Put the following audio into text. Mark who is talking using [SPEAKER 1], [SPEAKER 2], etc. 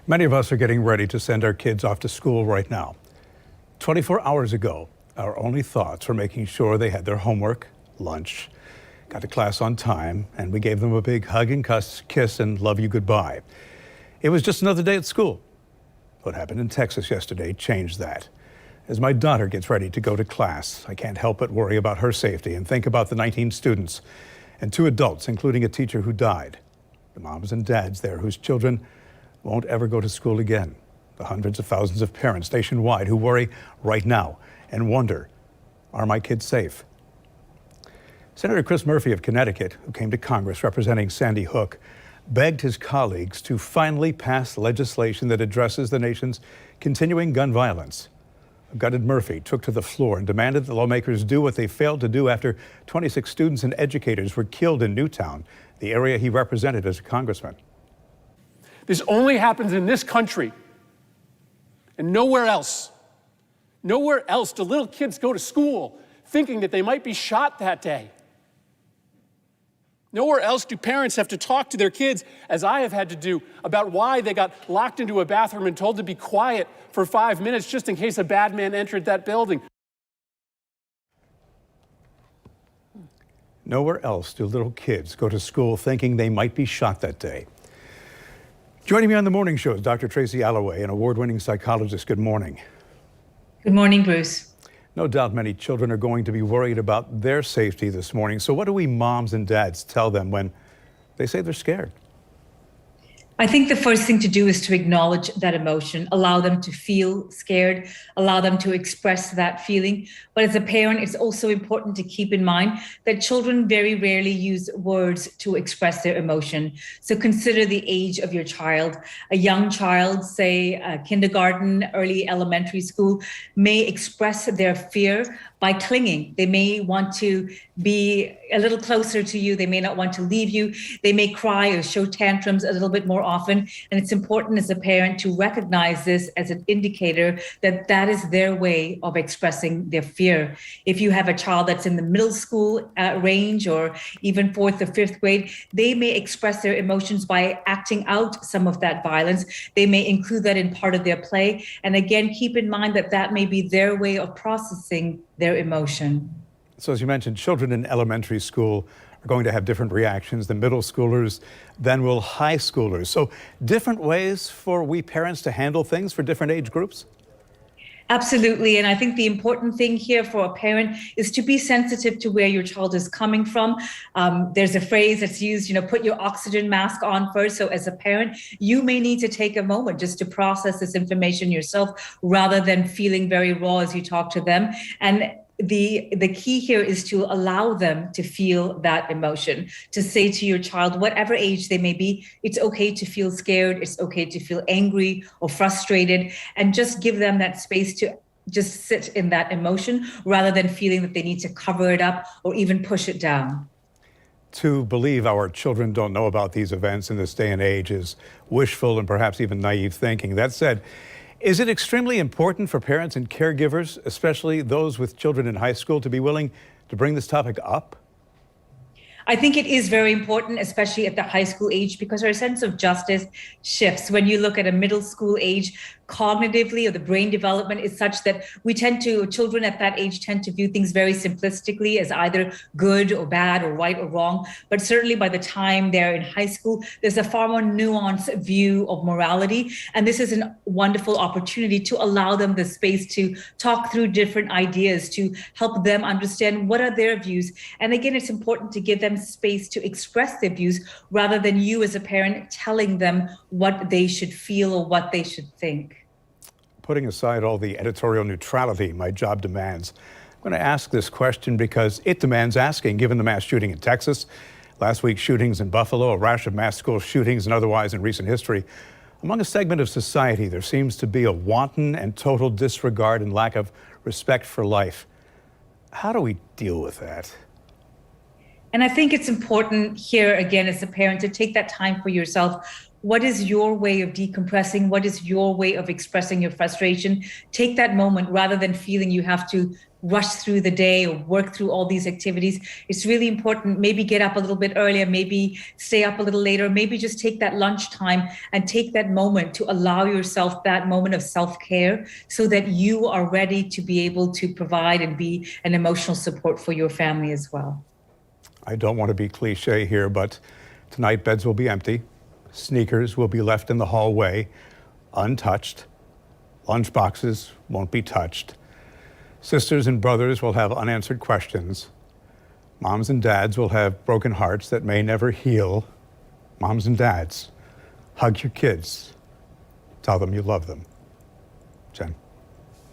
[SPEAKER 1] Many of us are getting ready to send our kids off to school right now. 24 hours ago, our only thoughts were making sure they had their homework, lunch, got to class on time, and we gave them a big hug and kiss and love you goodbye. It was just another day at school. What happened in Texas yesterday changed that. As my daughter gets ready to go to class, I can't help but worry about her safety and think about the 19 students and 2 adults, including a teacher who died. The moms and dads there whose children won't ever go to school again. The hundreds of thousands of parents nationwide who worry right now and wonder, are my kids safe? Senator Chris Murphy of Connecticut, who came to Congress representing Sandy Hook, begged his colleagues to finally pass legislation that addresses the nation's continuing gun violence. A gutted Murphy took to the floor and demanded that lawmakers do what they failed to do after 26 students and educators were killed in Newtown, the area he represented as a congressman.
[SPEAKER 2] This only happens in this country and nowhere else. Nowhere else do little kids go to school thinking that they might be shot that day. Nowhere else do parents have to talk to their kids, as I have had to do, about why they got locked into a bathroom and told to be quiet for 5 minutes just in case a bad man entered that building.
[SPEAKER 1] Nowhere else do little kids go to school thinking they might be shot that day. Joining me on the morning show is Dr. Tracy Alloway, an award-winning psychologist. Good morning.
[SPEAKER 3] Good morning, Bruce.
[SPEAKER 1] No doubt many children are going to be worried about their safety this morning. So what do we moms and dads tell them when they say they're scared?
[SPEAKER 3] I think the first thing to do is to acknowledge that emotion, allow them to feel scared, allow them to express that feeling. But as a parent, it's also important to keep in mind that children very rarely use words to express their emotion. So consider the age of your child. A young child, say kindergarten, early elementary school, may express their fear by clinging. They may want to be a little closer to you. They may not want to leave you. They may cry or show tantrums a little bit more often. And it's important as a parent to recognize this as an indicator that that is their way of expressing their fear. If you have a child that's in the middle school range or even 4th or 5th grade, they may express their emotions by acting out some of that violence. They may include that in part of their play. And again, keep in mind that that may be their way of processing their emotion.
[SPEAKER 1] So as you mentioned, children in elementary school are going to have different reactions than middle schoolers, than will high schoolers. So different ways for we parents to handle things for different age groups?
[SPEAKER 3] Absolutely. And I think the important thing here for a parent is to be sensitive to where your child is coming from. There's a phrase that's used, put your oxygen mask on first. So as a parent, you may need to take a moment just to process this information yourself rather than feeling very raw as you talk to them. And the key here is to allow them to feel that emotion, to say to your child, whatever age they may be, it's okay to feel scared, it's okay to feel angry or frustrated, and just give them that space to just sit in that emotion rather than feeling that they need to cover it up or even push it down.
[SPEAKER 1] To believe our children don't know about these events in this day and age is wishful and perhaps even naive thinking. That said, is it extremely important for parents and caregivers, especially those with children in high school, to be willing to bring this topic up?
[SPEAKER 3] I think it is very important, especially at the high school age, because our sense of justice shifts. When you look at a middle school age, cognitively, or the brain development is such that children at that age tend to view things very simplistically as either good or bad or right or wrong. But certainly by the time they're in high school, there's a far more nuanced view of morality. And this is a wonderful opportunity to allow them the space to talk through different ideas, to help them understand what are their views. And again, it's important to give them space to express their views rather than you as a parent telling them what they should feel or what they should think.
[SPEAKER 1] Putting aside all the editorial neutrality my job demands, I'm going to ask this question because it demands asking, given the mass shooting in Texas, last week's shootings in Buffalo, a rash of mass school shootings and otherwise in recent history. Among a segment of society, there seems to be a wanton and total disregard and lack of respect for life. How do we deal with that?
[SPEAKER 3] And I think it's important here, again, as a parent, to take that time for yourself. What is your way of decompressing? What is your way of expressing your frustration? Take that moment rather than feeling you have to rush through the day or work through all these activities. It's really important. Maybe get up a little bit earlier, maybe stay up a little later, maybe just take that lunchtime and take that moment to allow yourself that moment of self-care so that you are ready to be able to provide and be an emotional support for your family as well.
[SPEAKER 1] I don't want to be cliche here, but tonight beds will be empty. Sneakers will be left in the hallway untouched. Lunch boxes won't be touched. Sisters and brothers will have unanswered questions. Moms and dads will have broken hearts that may never heal. Moms and dads, hug your kids. Tell them you love them. Jen.